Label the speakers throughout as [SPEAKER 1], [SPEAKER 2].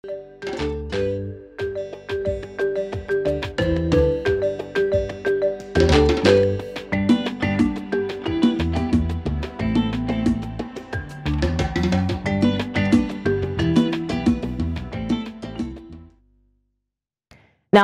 [SPEAKER 1] Now,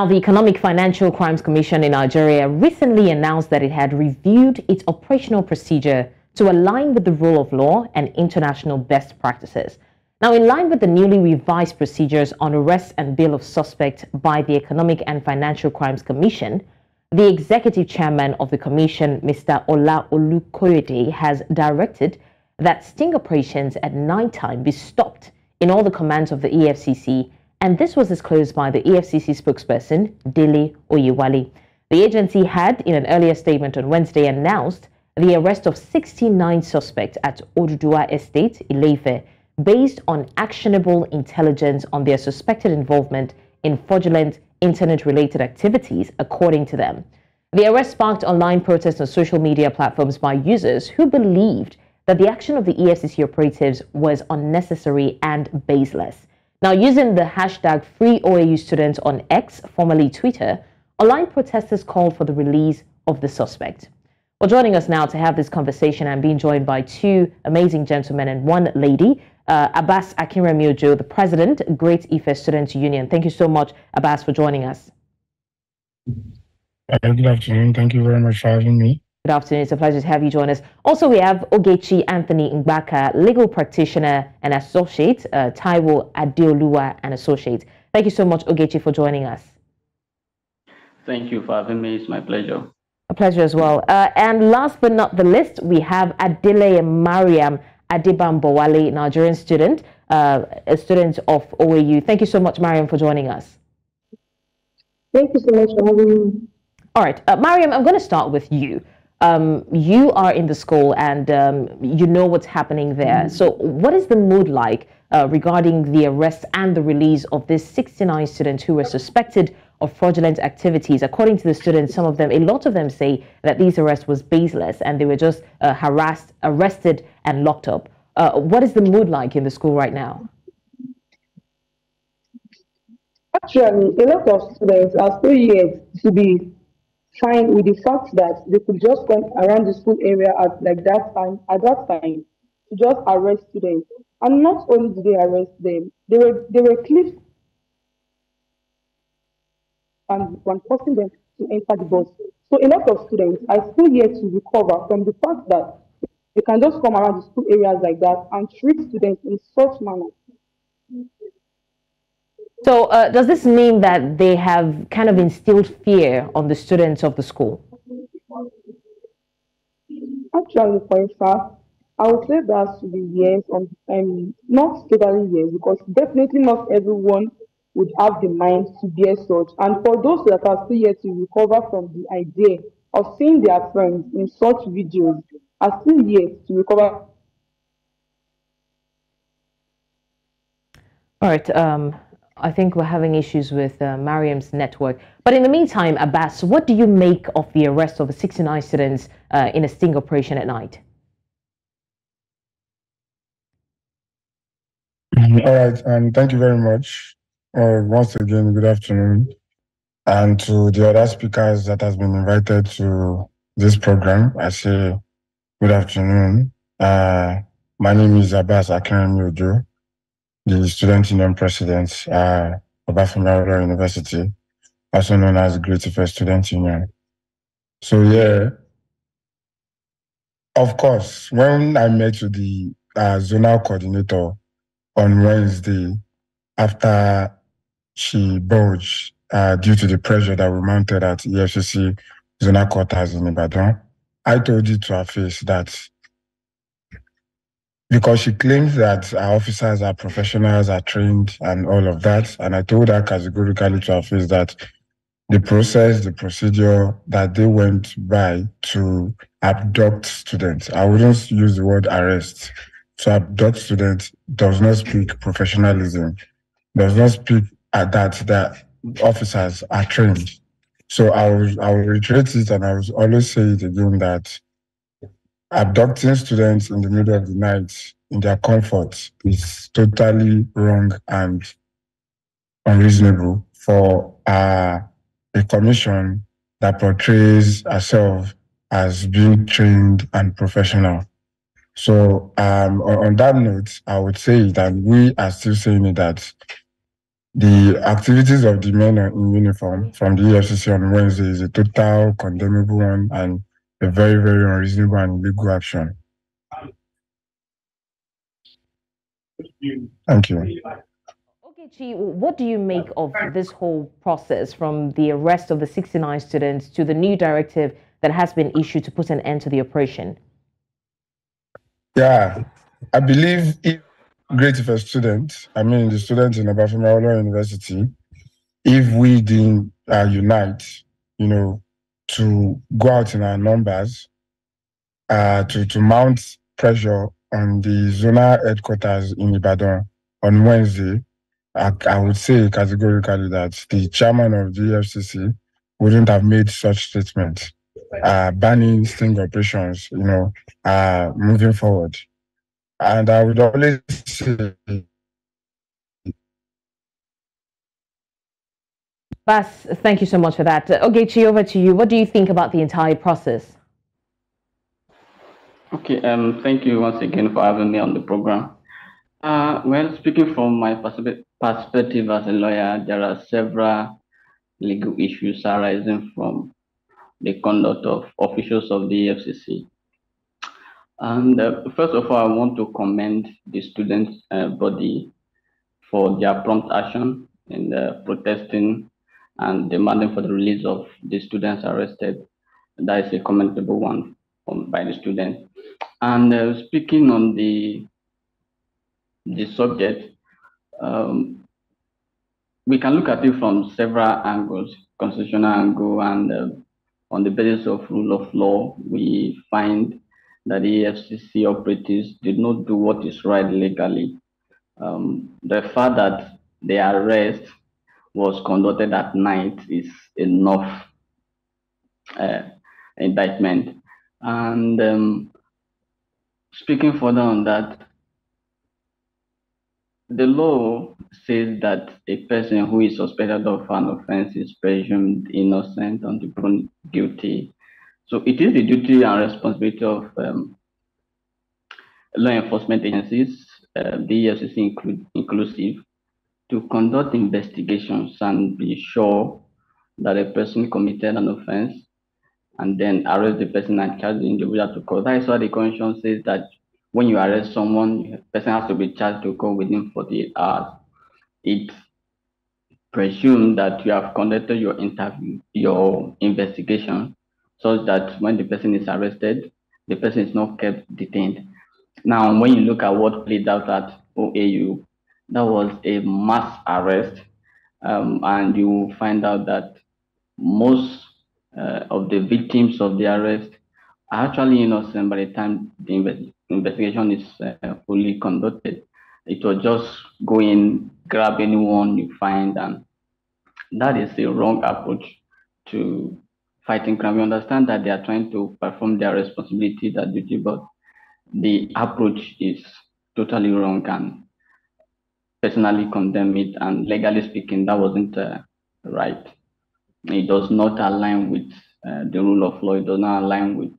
[SPEAKER 1] the Economic Financial Crimes Commission in Nigeria recently announced that it had reviewed its operational procedure to align with the rule of law and international best practices. Now, in line with the newly revised procedures on arrest and bail of suspects by the Economic and Financial Crimes Commission, the executive chairman of the commission, Mr. Ola Olukoyede, has directed that sting operations at nighttime be stopped in all the commands of the EFCC, and this was disclosed by the EFCC spokesperson, Dele Oyewale. The agency had, in an earlier statement on Wednesday, announced the arrest of 69 suspects at Oduduwa Estate, Ile-Ife, based on actionable intelligence on their suspected involvement in fraudulent internet-related activities, according to them. The arrest sparked online protests on social media platforms by users who believed that the action of the EFCC operatives was unnecessary and baseless. Now, using the hashtag #FreeOAUStudents on X, formerly Twitter, online protesters called for the release of the suspect. Well, joining us now to have this conversation, I'm being joined by two amazing gentlemen and one lady, Abbas Akinremi, the president, Great Ife Students Union. Thank you so much, Abbas, for joining us.
[SPEAKER 2] Good afternoon. Thank you very much for having me.
[SPEAKER 1] Good afternoon. It's a pleasure to have you join us. Also, we have Ogechi Anthony Ngbaka, legal practitioner and associate, Taiwo Adeoluwa and associate. Thank you so much, Ogechi, for joining us.
[SPEAKER 3] Thank you for having me. It's my pleasure.
[SPEAKER 1] A pleasure as well. And last but not the least, we have Adeleye Mariam Adebambowale, Nigerian student, a student of OAU. Thank you so much, Mariam, for joining us.
[SPEAKER 4] Thank you so much for having me.
[SPEAKER 1] All right, Mariam, I'm going to start with you. You are in the school and you know what's happening there. So what is the mood like regarding the arrest and the release of these 69 students who were suspected of fraudulent activities? According to the students, some of them, a lot of them say that these arrests was baseless and they were just harassed, arrested and locked up. What is the mood like in the school right now?
[SPEAKER 4] Actually, a lot of students are still yet to be fine with the fact that they could just come around the school area at that time to just arrest students. And not only did they arrest them, they were clipped and forcing them to enter the bus. So a lot of students are still yet to recover from the fact that they can just come around the school areas like that and treat students in such manner.
[SPEAKER 1] So does this mean that they have kind of instilled fear on the students of the school?
[SPEAKER 4] Actually, for a fact, I would say that should be yes, not totally yes, because definitely not everyone would have the mind to bear such. And for those that are still yet to recover from the idea of seeing their friends in such videos, are still yet to recover.
[SPEAKER 1] All right. I think we're having issues with Mariam's network. But in the meantime, Abbas, what do you make of the arrest of the 69 students in a sting operation at night?
[SPEAKER 2] All right, thank you very much. Once again, good afternoon. And to the other speakers that has been invited to this program, I say good afternoon. My name is Abbas Akinremi, the Student Union President of Fafanua University, also known as Great Ife Student Union. So yeah, of course, when I met with the zonal coordinator on Wednesday, after she bulged due to the pressure that we mounted at EFCC zonal quarters in Ibadan, I told it to her face that because she claims that our officers are professionals, are trained and all of that. And I told her categorically to her face that the process, the procedure that they went by to abduct students, I wouldn't use the word arrest, to abduct students does not speak professionalism, does not speak that officers are trained. So I will reiterate it and I will always say it again that abducting students in the middle of the night in their comfort is totally wrong and unreasonable for a commission that portrays herself as being trained and professional. So on that note, I would say that we are still saying that the activities of the men in uniform from the EFCC on Wednesday is a total condemnable one and a very, very unreasonable and illegal action. Thank you.
[SPEAKER 1] Ogechi, what do you make of this whole process from the arrest of the 69 students to the new directive that has been issued to put an end to the operation?
[SPEAKER 2] Yeah, I believe if great if a student, the students in Fafanua University, if we didn't unite, to go out in our numbers, to mount pressure on the zonal headquarters in Ibadan on Wednesday, I would say categorically that the chairman of the EFCC wouldn't have made such statements, banning sting operations, moving forward. And I would always say,
[SPEAKER 1] Abbas, thank you so much for that. Ogechi, over to you. What do you think about the entire process?
[SPEAKER 3] Okay, thank you once again for having me on the program. Well, speaking from my perspective as a lawyer, there are several legal issues arising from the conduct of officials of the EFCC. And first of all, I want to commend the students' body for their prompt action in protesting and demanding for the release of the students arrested. That is a commendable one by the students. And speaking on the subject, we can look at it from several angles, constitutional angle, and on the basis of rule of law, we find that the EFCC operatives did not do what is right legally. The fact that the arrest was conducted at night is enough indictment. And speaking further on that, the law says that a person who is suspected of an offense is presumed innocent until proven guilty. So it is the duty and responsibility of law enforcement agencies, the EFCC inclusive, to conduct investigations and be sure that a person committed an offense and then arrest the person and charge the individual to court. That is why the constitution says that when you arrest someone, the person has to be charged to court within 48 hours. It presumes that you have conducted your interview, your investigation, such that when the person is arrested, the person is not kept detained. Now, when you look at what played out at OAU, that was a mass arrest, and you find out that most of the victims of the arrest are actually innocent by the time the investigation is fully conducted. It was just go in, grab anyone you find, and that is a wrong approach to fighting crime. We understand that they are trying to perform their responsibility, their duty, but the approach is totally wrong, and personally condemn it, and legally speaking, that wasn't right. It does not align with the rule of law. It does not align with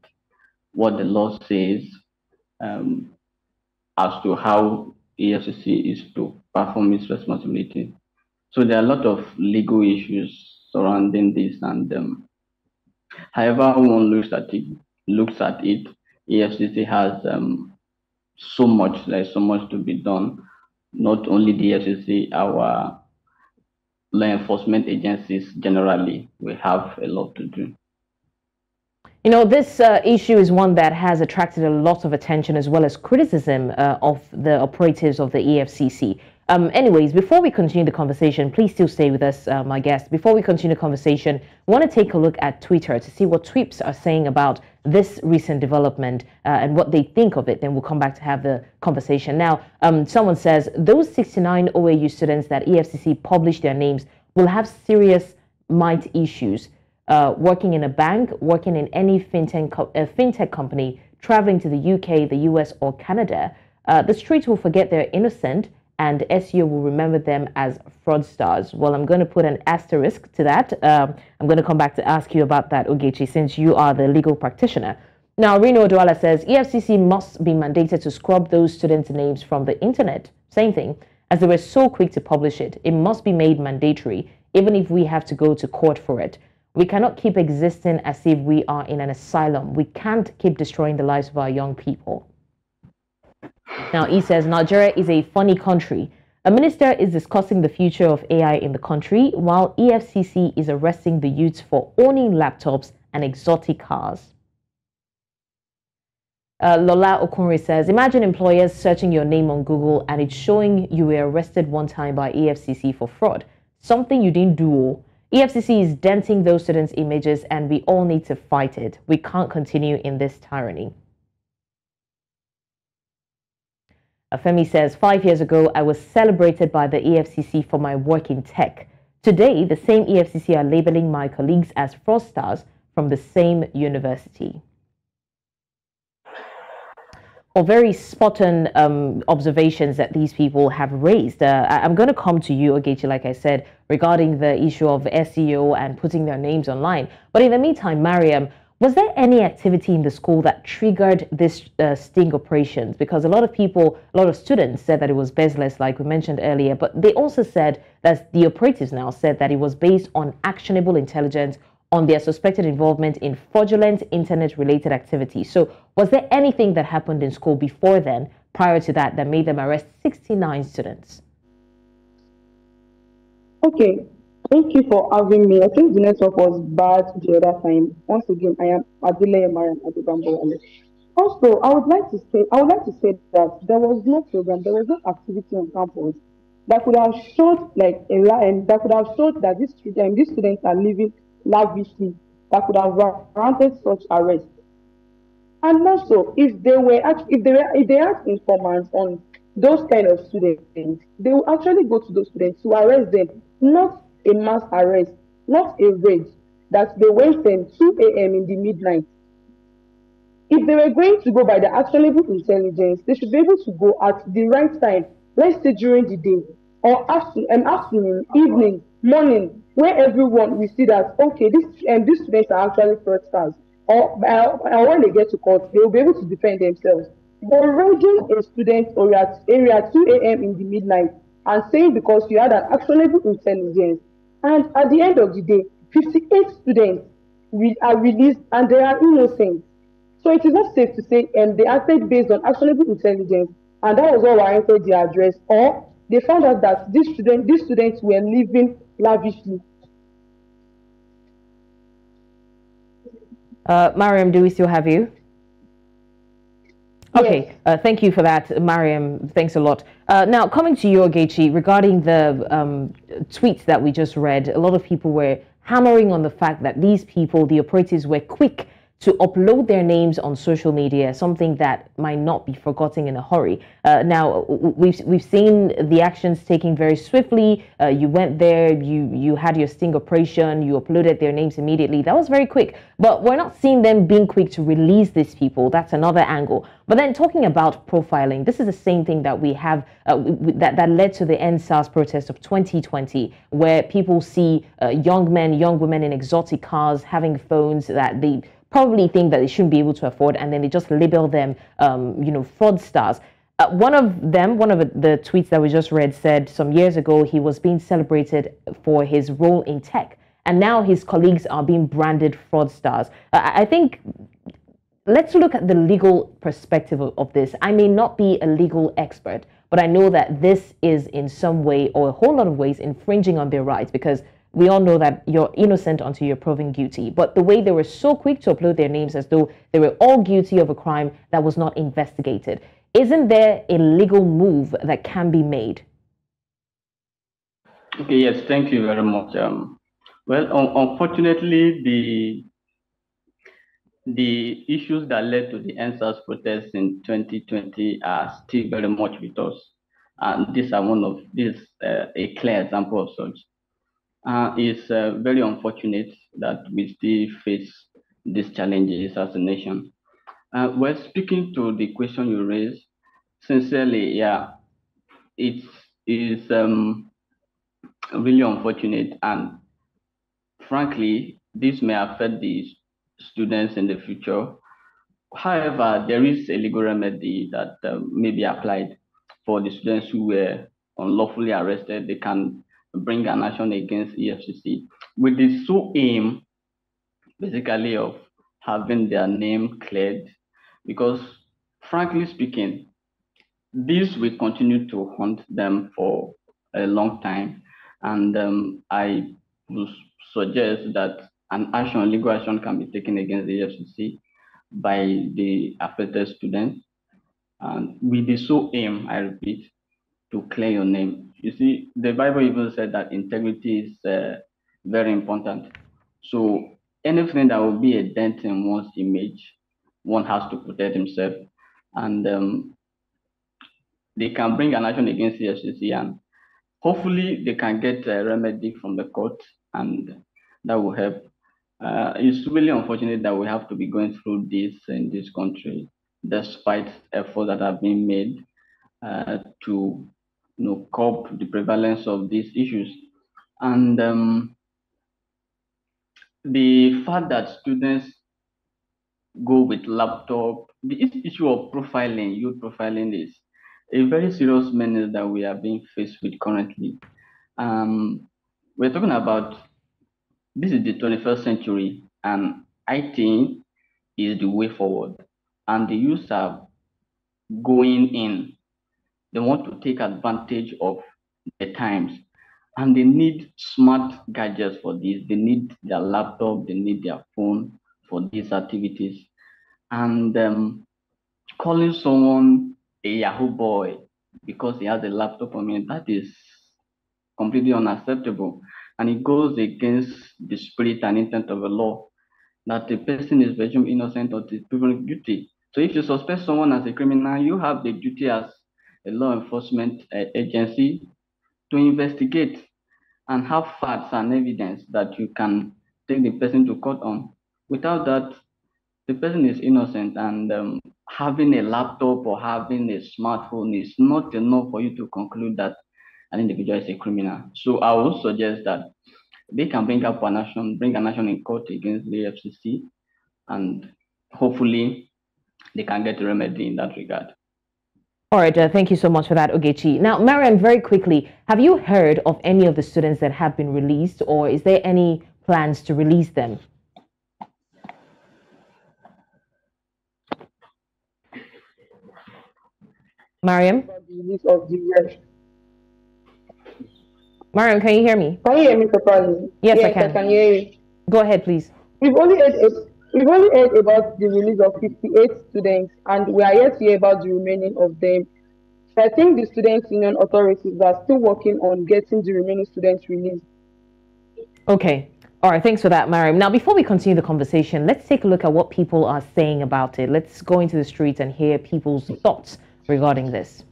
[SPEAKER 3] what the law says as to how EFCC is to perform its responsibility. So there are a lot of legal issues surrounding this, and however one looks at it, EFCC has there's so much to be done. Not only the EFCC, our law enforcement agencies generally, we have a lot to do.
[SPEAKER 1] You know, this issue is one that has attracted a lot of attention as well as criticism of the operatives of the EFCC. Anyways, before we continue the conversation, please still stay with us, my guest. Before we continue the conversation, I want to take a look at Twitter to see what tweets are saying about this recent development and what they think of it. Then we'll come back to have the conversation. Now, someone says, those 69 OAU students that EFCC published their names will have serious might issues. Working in a bank, working in any fintech company, traveling to the UK, the US, or Canada, the streets will forget they're innocent and SEO will remember them as fraudsters. Well, I'm going to put an asterisk to that. I'm going to come back to ask you about that, Ogechi, since you are the legal practitioner. Now, Rino Douala says EFCC must be mandated to scrub those students' names from the internet. Same thing, as they were so quick to publish it. It must be made mandatory, even if we have to go to court for it. We cannot keep existing as if we are in an asylum. We can't keep destroying the lives of our young people. Now, he says Nigeria is a funny country. A minister is discussing the future of AI in the country, while EFCC is arresting the youths for owning laptops and exotic cars. Lola Okunri says, imagine employers searching your name on Google and it's showing you were arrested one time by EFCC for fraud. Something you didn't do. EFCC is denting those students' images and we all need to fight it. We can't continue in this tyranny. Femi says, 5 years ago, I was celebrated by the EFCC for my work in tech. Today, the same EFCC are labeling my colleagues as fraudsters from the same university. Or very spot-on observations that these people have raised. I'm going to come to you, Ogechi, like I said, regarding the issue of SEO and putting their names online. But in the meantime, Mariam, was there any activity in the school that triggered this sting operations? Because a lot of students said that it was baseless, like we mentioned earlier, but they also said that the operatives now said that it was based on actionable intelligence on their suspected involvement in fraudulent internet-related activities. So was there anything that happened in school before then, prior to that, that made them arrest 69 students?
[SPEAKER 4] Okay, thank you for having me. I think the network was bad the other time. Once again, I am Adeleye Mariam Adebambowale. Also, I would like to say that there was no program, there was no activity on campus that could have showed that could have showed that these students are living lavishly, that could have warranted such arrest. And also, if they had informants on those kind of students, they will actually go to those students to arrest them, not a mass arrest, not a raid that they went them 2 a.m. in the midnight. If they were going to go by the actionable intelligence, they should be able to go at the right time, let's say during the day, or afternoon, evening, morning, where everyone will see that, okay, these students are actually fraudsters. Or when they get to court, they will be able to defend themselves. But raiding a student or area 2 a.m. in the midnight and saying because you had an actionable intelligence, and at the end of the day, 58 students are released and they are innocent. So it is not safe to say they acted based on actionable intelligence, and that was what warranted the arrest, or they found out that these students were living lavishly.
[SPEAKER 1] Mariam, do we still have you? Okay,
[SPEAKER 4] yes.
[SPEAKER 1] Thank you for that, Mariam. Thanks a lot. Now, coming to you, Ogechi, regarding the tweets that we just read, a lot of people were hammering on the fact that these people, the operatives, were quick to upload their names on social media, something that might not be forgotten in a hurry. Now, we've seen the actions taken very swiftly. You went there, you had your sting operation, you uploaded their names immediately. That was very quick. But we're not seeing them being quick to release these people. That's another angle. But then talking about profiling, this is the same thing that we have that led to the End SARS protest of 2020, where people see young men, young women in exotic cars having phones that they probably think that they shouldn't be able to afford, and then they just label them, fraudsters. One of the tweets that we just read said some years ago he was being celebrated for his role in tech, and now his colleagues are being branded fraudsters. I think let's look at the legal perspective of this. I may not be a legal expert, but I know that this is in some way or a whole lot of ways infringing on their rights, because we all know that you're innocent until you're proven guilty. But the way they were so quick to upload their names as though they were all guilty of a crime that was not investigated, isn't there a legal move that can be made?
[SPEAKER 3] Okay, yes, thank you very much. Unfortunately, the issues that led to the End SARS protests in 2020 are still very much with us. And this is a clear example of such. It's very unfortunate that we still face these challenges as a nation. Well, speaking to the question you raised, sincerely, yeah, it's is really unfortunate, and frankly, this may affect the students in the future. However, there is a legal remedy that may be applied for the students who were unlawfully arrested. They can bring an action against EFCC with the sole aim, basically, of having their name cleared, because frankly speaking, this will continue to haunt them for a long time. And I would suggest that an action, legal action, can be taken against the EFCC by the affected students, and with the sole aim, I repeat, to clear your name. You see, the Bible even said that integrity is very important. So anything that will be a dent in one's image, one has to protect himself. And they can bring an action against the EFCC, and hopefully they can get a remedy from the court, and that will help. It's really unfortunate that we have to be going through this in this country, despite efforts that have been made to curb the prevalence of these issues. And the fact that students go with laptop, the issue of profiling, youth profiling, is a very serious menace that we are being faced with currently. We're talking about, this is the 21st century, and IT is the way forward. And the youth are going in. They want to take advantage of the times, and they need smart gadgets for this. They need their laptop, they need their phone for these activities. And calling someone a Yahoo boy because he has a laptop, I mean, that is completely unacceptable. And it goes against the spirit and intent of the law, that the person is presumed innocent or is proven guilty. So if you suspect someone as a criminal, you have the duty as a law enforcement agency to investigate and have facts and evidence that you can take the person to court on. Without that, the person is innocent, and having a laptop or having a smartphone is not enough for you to conclude that an individual is a criminal. So I would suggest that they can bring an action in court against the EFCC, and hopefully they can get a remedy in that regard.
[SPEAKER 1] All right, thank you so much for that, Ogechi. Now, Mariam, very quickly, have you heard of any of the students that have been released, or is there any plans to release them? Mariam? Mariam, can you hear me?
[SPEAKER 4] Can you hear me properly?
[SPEAKER 1] Yes, I can
[SPEAKER 4] hear you.
[SPEAKER 1] Go ahead, please.
[SPEAKER 4] We've only heard about the release of 58 students, and we are yet to hear about the remaining of them. So I think the student union authorities are still working on getting the remaining students released.
[SPEAKER 1] Okay. All right, thanks for that, Mariam. Now, before we continue the conversation, let's take a look at what people are saying about it. Let's go into the streets and hear people's thoughts regarding this.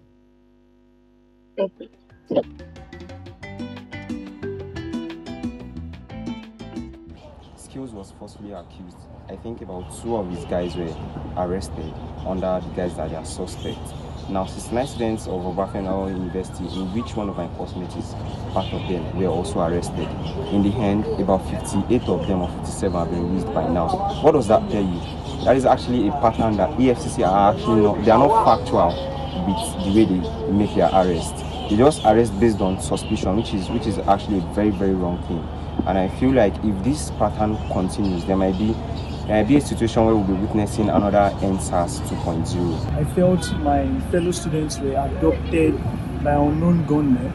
[SPEAKER 5] Skills was falsely accused. I think about 2 of his guys were arrested under the guys that they are suspects. Now, 69 students of Fafanua University, in which one of my classmates is part of them, were also arrested. In the end, about 58 of them or 57 have been released by now. What does that tell you? That is actually a pattern that EFCC are actually not, they are not factual with the way they make their arrest. They just arrest based on suspicion, which is actually a very, very wrong thing. And I feel like if this pattern continues, there might be a situation where we'll be witnessing another EndSARS 2.0.
[SPEAKER 6] I felt my fellow students were adopted by unknown gunmen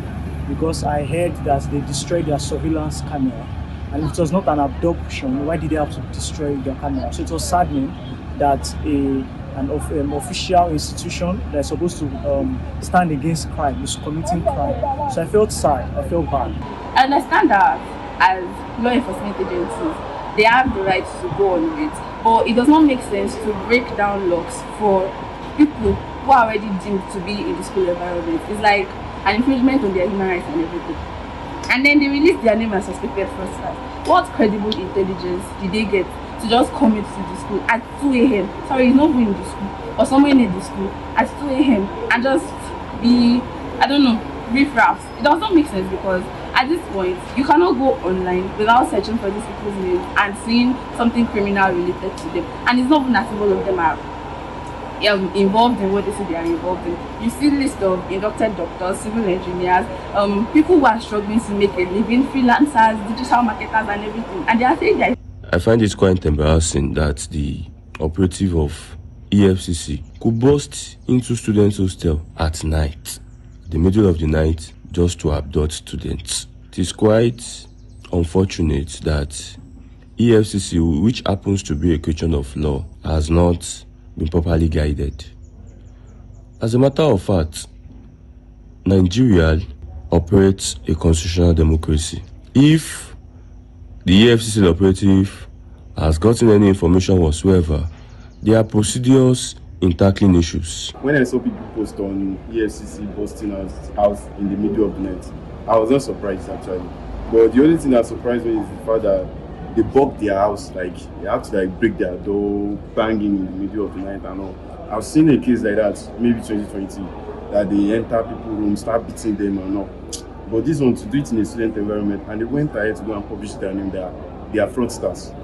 [SPEAKER 6] because I heard that they destroyed their surveillance camera. And if it was not an abduction, why did they have to destroy their camera? So it was saddening that an official institution that's supposed to stand against crime is committing crime. So I felt sad, I felt bad.
[SPEAKER 7] I understand that as law enforcement agencies, they have the right to go on with it, but it does not make sense to break down locks for people who are already deemed to be in the school environment. It's like an infringement on their human rights and everything. And then they release their name as suspected fraudsters. What credible intelligence did they get to just come into the school at 2 a.m. Sorry, he's not going to school or somewhere near the school at 2 a.m. and just be, I don't know, riffraffs. It does not make sense because at this point you cannot go online without searching for these people's names and seeing something criminal related to them, and it's not even as if all of them are involved in what they say they are involved in. You see list of inducted doctors, civil engineers, people who are struggling to make a living, freelancers, digital marketers and everything, and they are saying that.
[SPEAKER 8] I find it quite embarrassing that the operative of EFCC could burst into students' hostel at night, the middle of the night, just to abduct students. It is quite unfortunate that EFCC, which happens to be a creature of law, has not been properly guided. As a matter of fact, Nigeria operates a constitutional democracy. If the EFCC operative has gotten any information whatsoever, there are procedures in tackling issues.
[SPEAKER 9] When I saw people post on EFCC busting house in the middle of the night, I was not surprised actually. But the only thing that surprised me is the fact that they bugged their house, like they have to like break their door, banging in the middle of the night and all. I've seen a case like that, maybe 2020, that they enter people's rooms, start beating them and all. But this one, to do it in a student environment, and they went ahead to go and publish their name, they are fraudsters.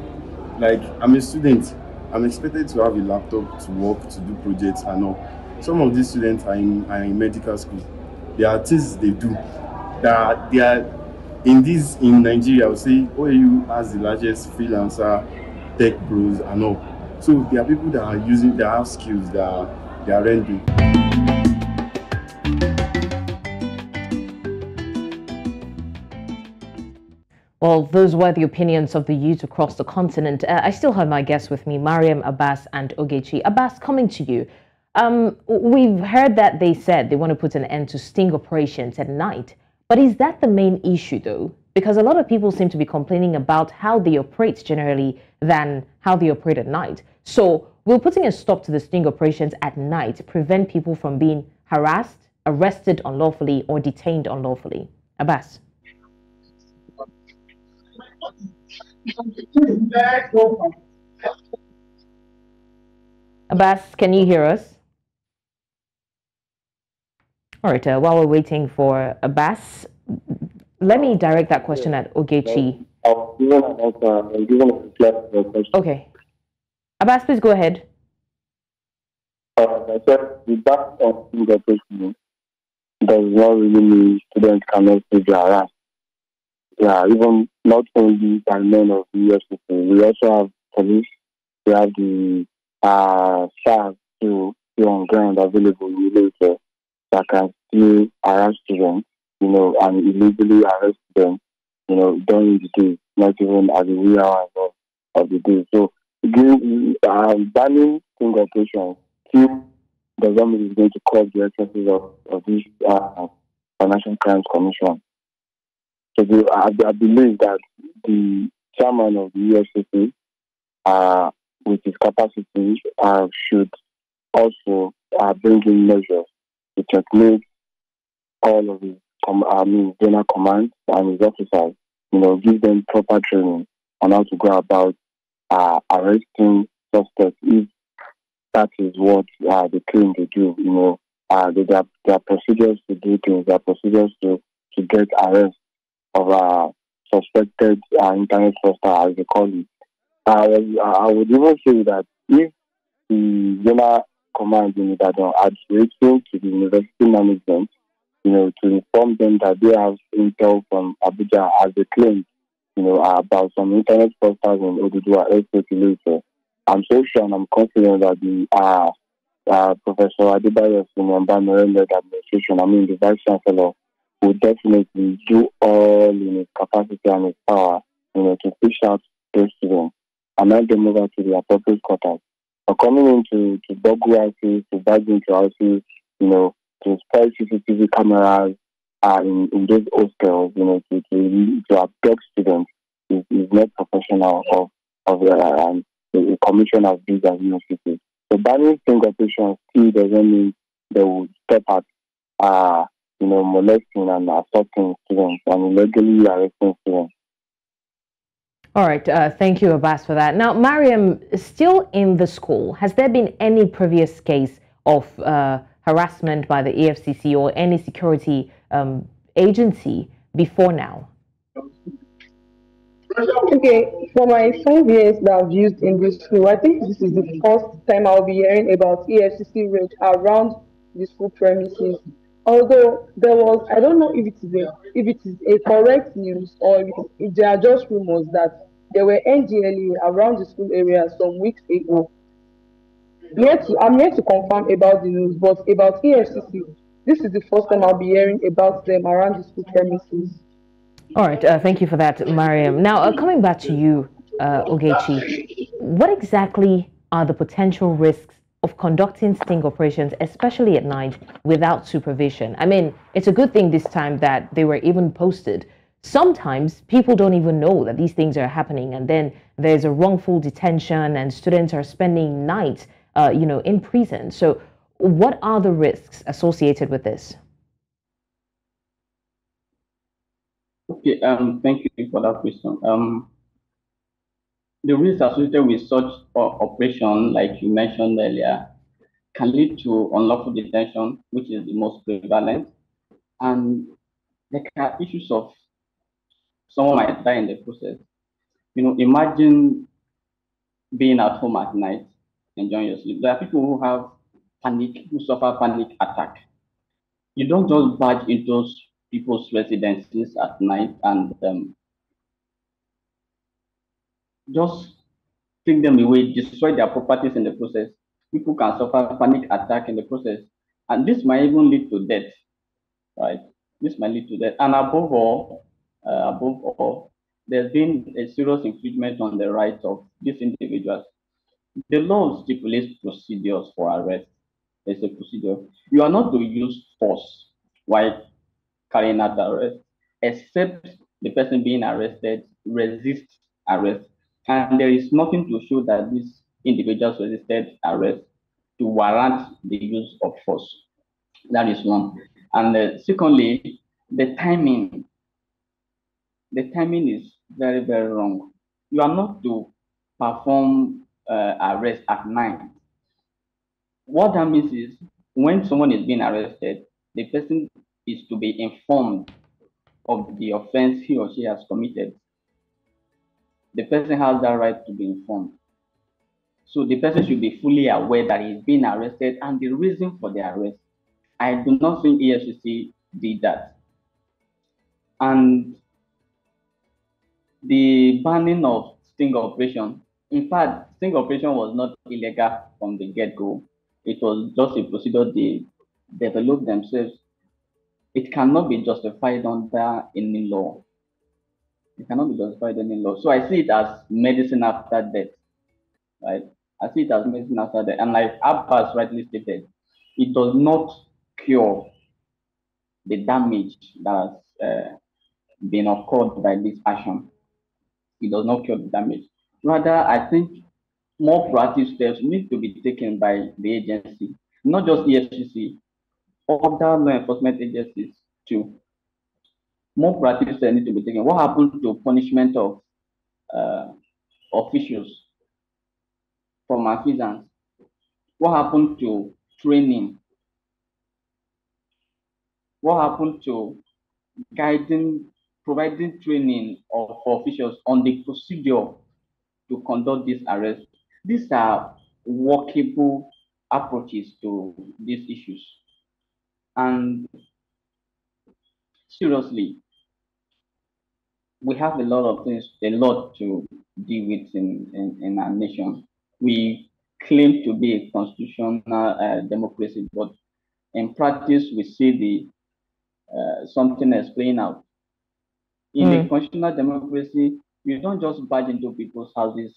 [SPEAKER 9] Like, I'm a student, I'm expected to have a laptop to work, to do projects and all. Some of these students are in medical school. There are things they do that they are in Nigeria. I would say OAU has the largest freelancer tech bros and all. So there are people that are using, that have skills that they are rendering.
[SPEAKER 1] Well, those were the opinions of the youth across the continent. I still have my guests with me, Mariam, Abbas, and Ogechi. Abbas, coming to you. We've heard that they said they want to put an end to sting operations at night. But is that the main issue, though? Because a lot of people seem to be complaining about how they operate generally than how they operate at night. So will putting a stop to the sting operations at night prevent people from being harassed, arrested unlawfully, or detained unlawfully? Abbas. Abbas, can you hear us? All right, while we're waiting for Abbas, let me direct that question at Ogechi. Okay. Abbas, please go ahead.
[SPEAKER 10] I said the back of the person does not really mean students cannot be harassed. Yeah, even not only by men of the EFCC, we also have police, we have the SARS to be on ground available in Ile-Ife that can still harass students, and illegally arrest them, during the day, not even at the wee hours of the day. So, banning sting operations still does not mean it's going to curb the excesses of this Financial Crimes Commission. So I believe that the chairman of the EFCC, with his capacity, should also bring in measures to checkmate all of his general commands and his officers. Give them proper training on how to go about arresting suspects if that is what they claim they do. There are procedures to do things. There are procedures to get arrest of suspected internet fraudster, as they call it. I would even say that if the general command in Ibadan had written to the university management, to inform them that they have intel from Abuja, as they claim, about some internet fraudsters in Oduduwa Estate Ile-Ife, I'm so sure and I'm confident that the Professor Adebambowale led administration, the Vice Chancellor, will definitely do all in his capacity and his power, to push out those students and hand them over to the appropriate quarters. But coming into to buggle houses, to bag into houses, to spoil CCTV cameras in those hostels, to abduct students is not professional of a commission as big as universities. So banning sting operations still doesn't mean they will step at molesting and assaulting students and illegally arresting students.
[SPEAKER 1] All right, thank you, Abbas, for that. Now, Mariam, still in the school, has there been any previous case of harassment by the EFCC or any security agency before now?
[SPEAKER 4] Okay, for my 5 years that I've used in this school, I think this is the first time I'll be hearing about EFCC raid around the school premises. Although there was, I don't know if it is a correct news or if there are just rumors that there were NGLE around the school area some weeks ago. I'm yet to confirm about the news, but about EFCC, this is the first time I'll be hearing about them around the school premises.
[SPEAKER 1] All right, thank you for that, Mariam. Now, coming back to you, Ogechi, what exactly are the potential risks of conducting sting operations, especially at night, without supervision? I mean, it's a good thing this time that they were even posted. Sometimes people don't even know that these things are happening, and then there's a wrongful detention, and students are spending nights, in prison. So, what are the risks associated with this?
[SPEAKER 3] Okay, thank you for that question. The risks associated with such operation, like you mentioned earlier, can lead to unlawful detention, which is the most prevalent, and there are issues of someone might die in the process. Imagine being at home at night, enjoying your sleep. There are people who have who suffer panic attack. You don't just barge into people's residences at night and just take them away, destroy their properties in the process. People can suffer panic attack in the process, and this might even lead to death, right? This might lead to death, and above all, there's been a serious infringement on the rights of these individuals. The law stipulates procedures for arrest. There's a procedure. You are not to use force while carrying out the arrest, except the person being arrested resists arrest. And there is nothing to show that these individuals resisted arrest to warrant the use of force. That is one. And secondly, the timing. The timing is very, very wrong. You are not to perform arrest at night. What that means is when someone is being arrested, the person is to be informed of the offense he or she has committed. The person has that right to be informed. So the person should be fully aware that he's being arrested and the reason for the arrest. I do not think EFCC did that. And the banning of sting operation, in fact, sting operation was not illegal from the get-go. It was just a procedure they developed themselves. It cannot be justified under any law. It cannot be justified in any law. So I see it as medicine after death, right? I see it as medicine after death. And like Abbas rightly stated, it does not cure the damage that has been occurred by this action. It does not cure the damage. Rather, I think more proactive steps need to be taken by the agency, not just EFCC, other law enforcement agencies too. More proactive steps need to be taken. What happened to punishment of officials from artisans? What happened to training? What happened to providing training for officials on the procedure to conduct this arrest? These are workable approaches to these issues. And seriously, we have a lot to deal with in our nation. We claim to be a constitutional democracy, but in practice, we see something else playing out. In a constitutional democracy, you don't just barge into people's houses,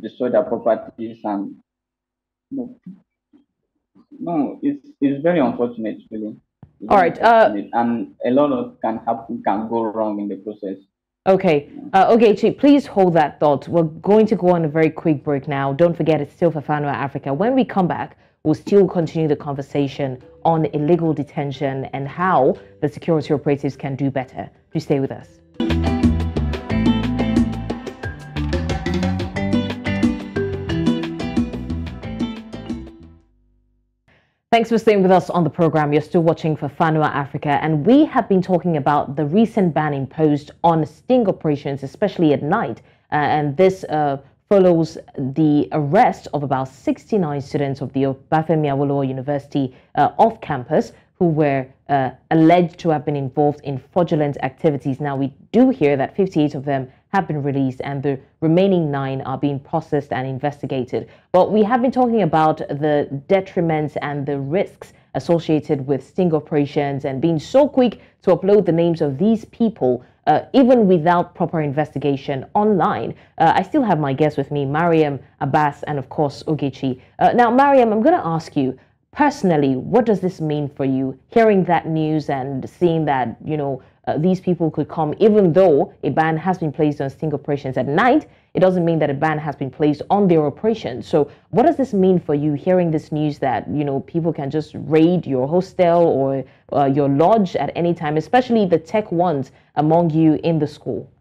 [SPEAKER 3] destroy their properties, and no, it's very unfortunate, really.
[SPEAKER 1] All right.
[SPEAKER 3] And a lot can go wrong in the process.
[SPEAKER 1] Okay. Ogechi, please hold that thought. We're going to go on a very quick break now. Don't forget, it's still Fafanua Africa. When we come back, we'll still continue the conversation on illegal detention and how the security operatives can do better. Do stay with us. Thanks for staying with us on the program. You're still watching Fafanua Africa, and we have been talking about the recent ban imposed on sting operations, especially at night. And this follows the arrest of about 69 students of the Obafemi Awolowo University off campus who were alleged to have been involved in fraudulent activities. Now, we do hear that 58 of them have been released and the remaining 9 are being processed and investigated. But we have been talking about the detriments and the risks associated with sting operations and being so quick to upload the names of these people, even without proper investigation online. I still have my guests with me, Mariam, Abbas, and of course, Ogechi. Now, Mariam, I'm going to ask you, personally, what does this mean for you, hearing that news and seeing that, these people could come, even though a ban has been placed on sting operations at night? It doesn't mean that a ban has been placed on their operations. So what does this mean for you, hearing this news that, people can just raid your hostel or your lodge at any time, especially the tech ones among you in the school?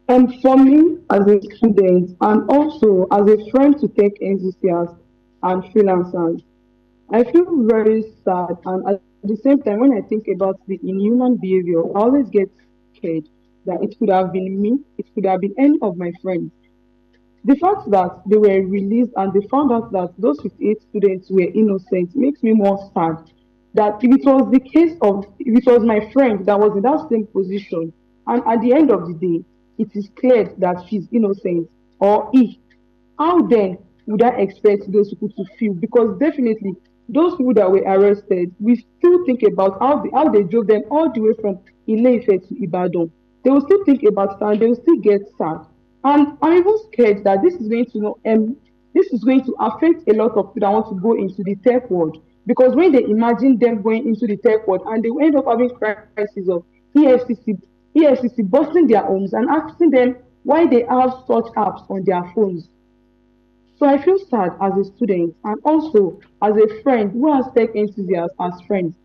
[SPEAKER 4] For me, as a student and also as a friend to tech enthusiasts and freelancers, I feel very sad, and at the same time, when I think about the inhuman behavior, I always get scared that it could have been me, it could have been any of my friends. The fact that they were released and they found out that those 58 students were innocent makes me more sad. That if it was the case of, if it was my friend that was in that same position, and at the end of the day, it is clear that she's innocent or he, how then would I expect those people to feel? Because definitely, those people that were arrested, we still think about how they drove them all the way from Ile-Ife to Ibadan. They will still think about that, and they will still get sad. And I'm even scared that this is going to affect a lot of people that want to go into the tech world. Because when they imagine them going into the tech world and they will end up having crises of EFCC busting their homes and asking them why they have such apps on their phones. So I feel sad as a student and also as a friend who has tech enthusiasts as friends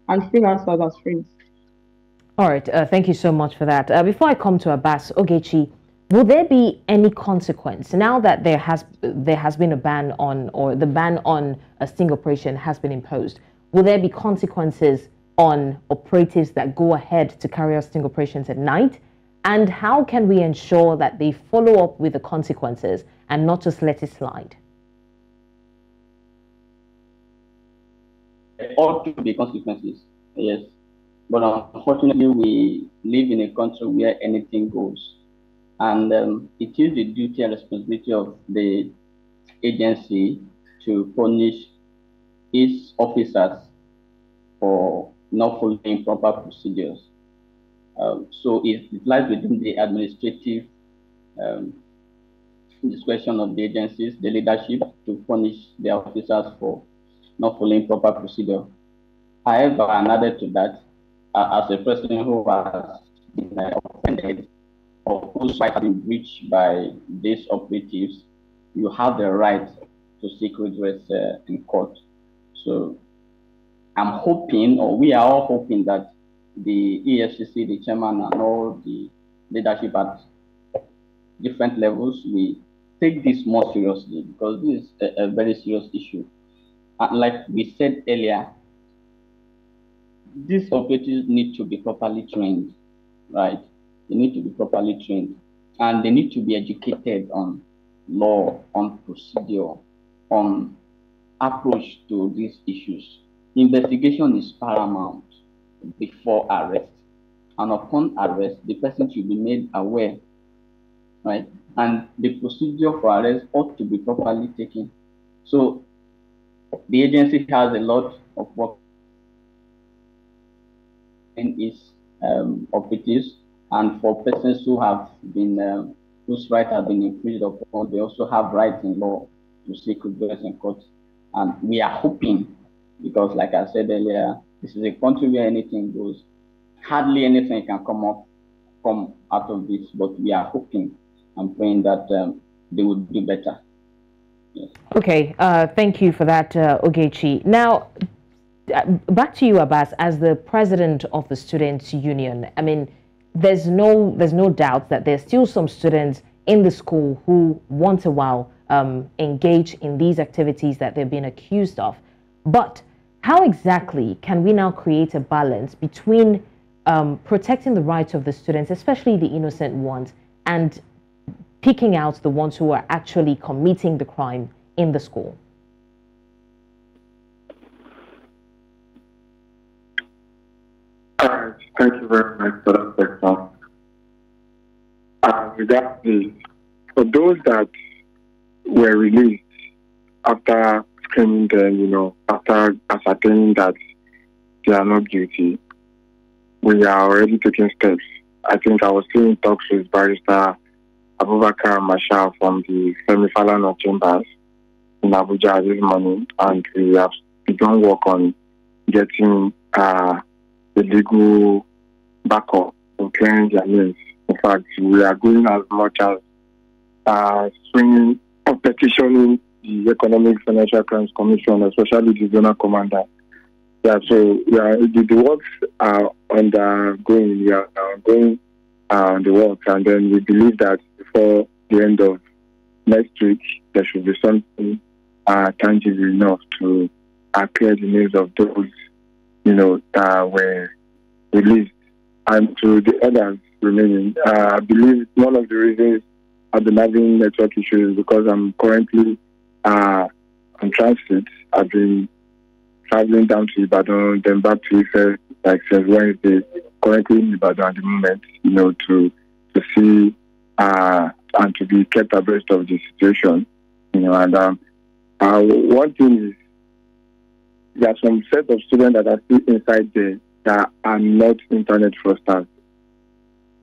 [SPEAKER 4] and freelancers as friends.
[SPEAKER 1] All right, thank you so much for that. Before I come to Abbas, Ogechi, will there be any consequence now that there has been a ban on, or the ban on a sting operation has been imposed? Will there be consequences on operatives that go ahead to carry out sting operations at night? And how can we ensure that they follow up with the consequences and not just let it slide?
[SPEAKER 3] There ought to be consequences, yes. But unfortunately, we live in a country where anything goes. And it is the duty and responsibility of the agency to punish its officers for not following proper procedures. So it lies within the administrative discretion of the agencies, the leadership, to punish their officers for not following proper procedure. However, and added to that, as a person who has been offended or whose rights have been breached by these operatives, you have the right to seek redress in court. So I'm hoping, or we are all hoping, that the EFCC, the chairman, and all the leadership at different levels, we take this more seriously, because this is a very serious issue. And like we said earlier, these operatives need to be properly trained, right? They need to be properly trained, and they need to be educated on law, on procedure, on approach to these issues. Investigation is paramount before arrest, and upon arrest, the person should be made aware, right? And the procedure for arrest ought to be properly taken. So the agency has a lot of work in its operatives, and for persons who have been whose rights have been infringed upon, they also have rights in law to seek redress in court. And we are hoping, because like I said earlier, this is a country where anything goes. Hardly anything can come out of this, but we are hoping and praying that they would do better. Yes. Okay,
[SPEAKER 1] thank you for that, Ogechi. Now, back to you, Abbas, as the president of the Students' Union. I mean, there's no doubt that there's still some students in the school who once a while engage in these activities that they're being accused of. But how exactly can we now create a balance between protecting the rights of the students, especially the innocent ones, and picking out the ones who are actually committing the crime in the school?
[SPEAKER 10] Thank you very much for that question. Regarding for those that were released after screening them, after ascertaining that they are not guilty, we are already taking steps. I think I was still in talks with Barrister Abubakar Marshal from the Femi Falana Chambers in Abuja this morning, and we have begun work on getting the legal backup and clearing their names. In fact, we are going as much as swinging or petitioning the Economic Financial Crimes Commission, especially the zonal commander. Yeah, so the works are undergoing. We are going on the work, and then we believe that before the end of next week, there should be something tangible enough to clear the names of those, that were released. And to the others remaining, I believe one of the reasons I've been having network issues is because I'm currently on transit. I've been traveling down to Ibadan, then back to Ife, like since Wednesday, currently in Ibadan at the moment, to see and to be kept abreast of the situation, and one thing is there are some set of students that are still inside there that are not internet fraudsters.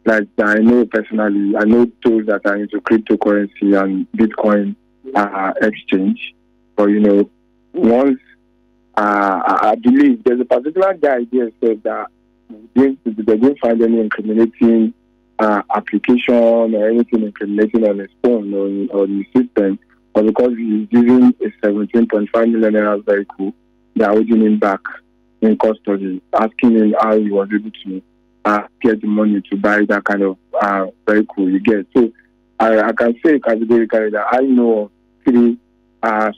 [SPEAKER 10] Like I know personally, I know those that are into cryptocurrency and Bitcoin exchange, but once I believe there's a particular guy there said that they didn't find any incriminating application or anything incriminating on his phone or on the system, but because he's using a 17.5 million naira vehicle, they're holding him back in custody, asking him how he was able to get the money to buy that kind of vehicle you get. So I can say categorically that I know 3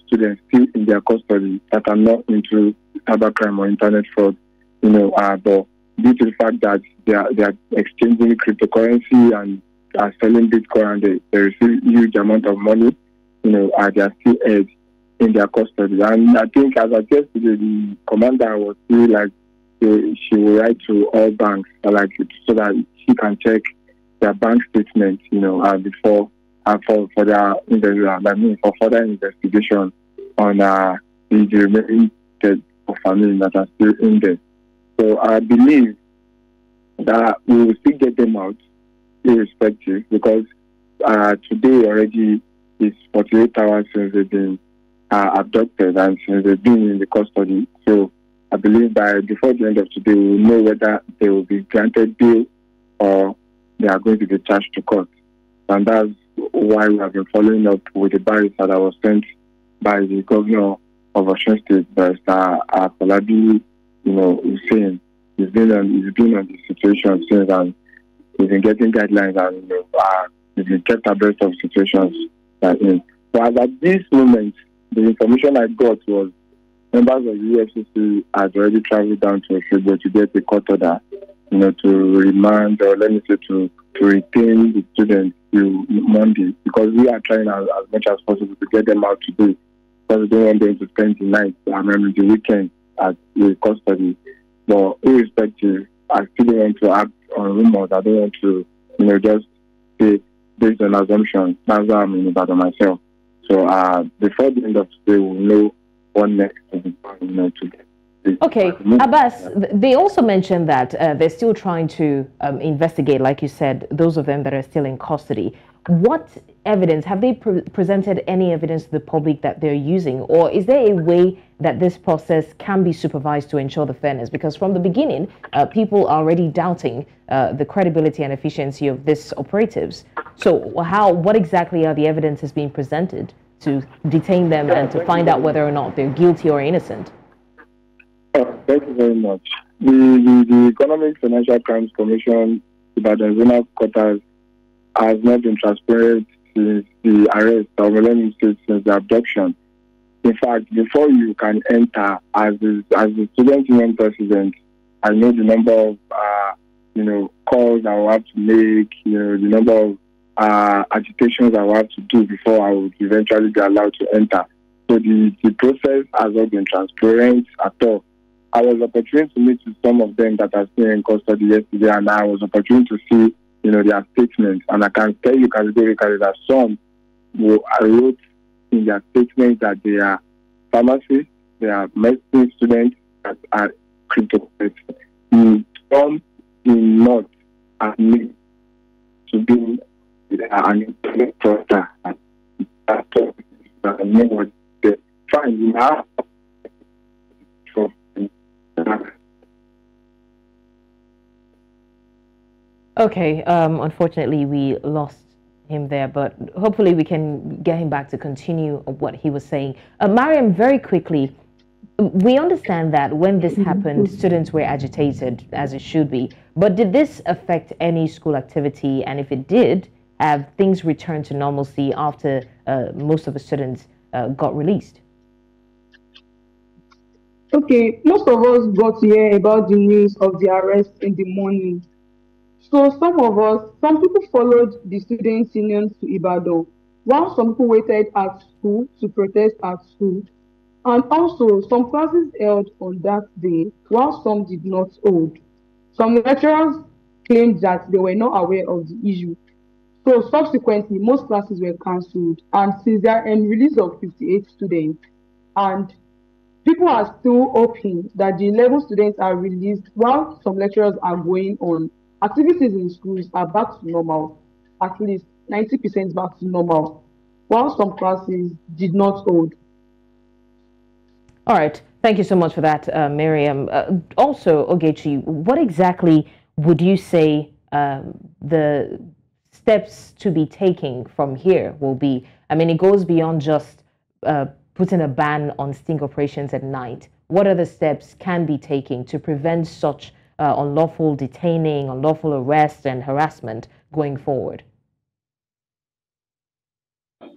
[SPEAKER 10] students still in their custody that are not into cybercrime or internet fraud, but due to the fact that they are exchanging cryptocurrency and are selling Bitcoin and they receive huge amount of money, they are still held in their custody. And I think as I said today, the commander was still like she will write to all banks so that she can check their bank statements, before for their for further investigation on the remaining dead of family that are still in there. So I believe that we will still get them out irrespective, because today already is 48 hours since they've been abducted and since they've been in the custody. So I believe before the end of today, we will know whether they will be granted bail or they are going to be charged to court. And that's why we have been following up with the barrister that was sent by the governor of Osun State, Barrister Afolabi, Hussein. He's been on the situation since, and he's been getting guidelines and he's been kept abreast of situations that in. But at this moment, the information I got was members of the EFCC had already traveled down to Oshogbo to get a court order, to remand, or let me say to retain the students till Monday, because we are trying as much as possible to get them out today, because we don't want them to spend the night, the weekend at the custody. But irrespective, I still don't want to act on rumors. I don't want to, just say based on assumptions. That's why I'm in Ibadan myself. So before the end of today, we'll know what next to be done, to get.
[SPEAKER 1] Okay, Abbas, they also mentioned that they're still trying to investigate, like you said, those of them that are still in custody. What evidence, have they presented any evidence to the public that they're using? Or is there a way that this process can be supervised to ensure the fairness? Because from the beginning, people are already doubting the credibility and efficiency of these operatives. So what exactly are the evidences being presented to detain them and to find out whether or not they're guilty or innocent?
[SPEAKER 10] Thank you very much. The Economic Financial Crimes Commission, Ibadan Zonal Quarters, has not been transparent since the arrest, or let me say since the abduction. In fact, before you can enter as the student union president, I know the number of calls I will have to make, the number of agitations I will have to do before I would eventually be allowed to enter. So the process has not been transparent at all. I was opportune to meet with some of them that are still in custody yesterday, and I was opportune to see, their statements. And I can tell you categorically that some wrote in their statements that they are pharmacists, they are medicine students that are cryptocurrency. Some do not admit to being an internet fraudster. Fine, now.
[SPEAKER 1] Okay, unfortunately we lost him there, but hopefully we can get him back to continue what he was saying. Mariam, very quickly, we understand that when this happened, students were agitated, as it should be, but did this affect any school activity? And if it did, have things returned to normalcy after most of the students got released?
[SPEAKER 4] Okay, most of us got to hear about the news of the arrest in the morning. So some people followed the students' unions to Ibadan, while some people waited at school to protest at school. And also, some classes held on that day, while some did not hold. Some lecturers claimed that they were not aware of the issue. So subsequently, most classes were cancelled. And since their release of 58 students, and people are still hoping that the 11 students are released while some lecturers are going on. Activities in schools are back to normal, at least 90% back to normal, while some classes did not hold.
[SPEAKER 1] All right. Thank you so much for that, Mariam. Also, Ogechi, what exactly would you say the steps to be taken from here will be? I mean, it goes beyond just putting a ban on sting operations at night. What other steps can be taken to prevent such unlawful detaining, unlawful arrest, and harassment going forward?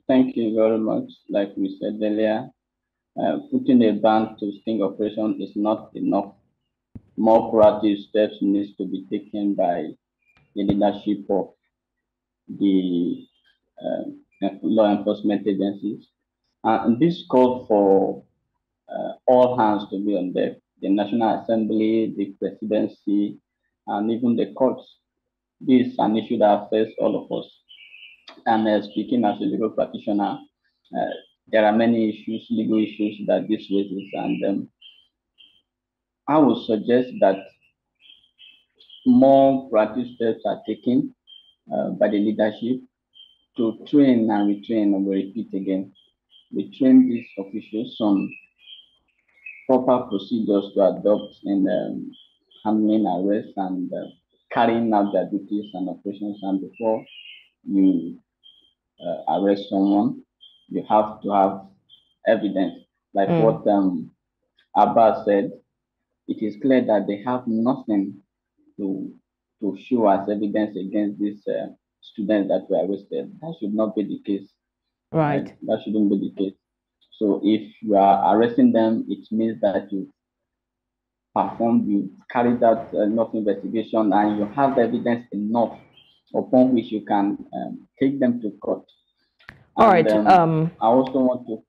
[SPEAKER 3] Thank you very much. Like we said earlier, putting a ban to sting operation is not enough. More proactive steps needs to be taken by the leadership of the law enforcement agencies. And this called for all hands to be on deck, the National Assembly, the presidency, and even the courts. This is an issue that affects all of us. And speaking as a legal practitioner, there are many issues, legal issues that this raises, and I would suggest that more proactive steps are taken by the leadership to train and retrain, and we repeat again, we train these officials on proper procedures to adopt in handling arrests and carrying out their duties and operations. And before you arrest someone, you have to have evidence. Like what Abbas said, it is clear that they have nothing to show as evidence against these students that were arrested. That should not be the case.
[SPEAKER 1] Right.
[SPEAKER 3] That shouldn't be the case. So if you are arresting them, it means that you carried out enough investigation, and you have evidence enough upon which you can take them to court.
[SPEAKER 1] All right.
[SPEAKER 3] I also want to.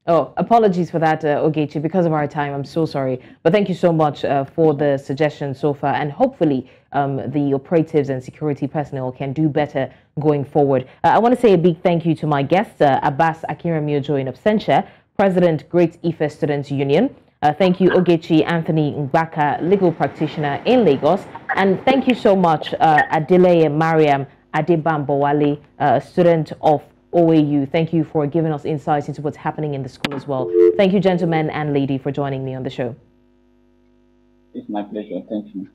[SPEAKER 1] Oh, apologies for that, Ogechi. Because of our time, I'm so sorry. But thank you so much for the suggestions so far. And hopefully the operatives and security personnel can do better going forward. I want to say a big thank you to my guests, Abbas Akinremi in absentia, President, Great Ife Students Union. Thank you, Ogechi Anthony Ngbaka, legal practitioner in Lagos. And thank you so much, Adeleye Mariam Adebambowale, student of OAU. Thank you for giving us insights into what's happening in the school as well. Thank you, gentlemen and lady, for joining me on the show.
[SPEAKER 3] It's my pleasure. Thank you.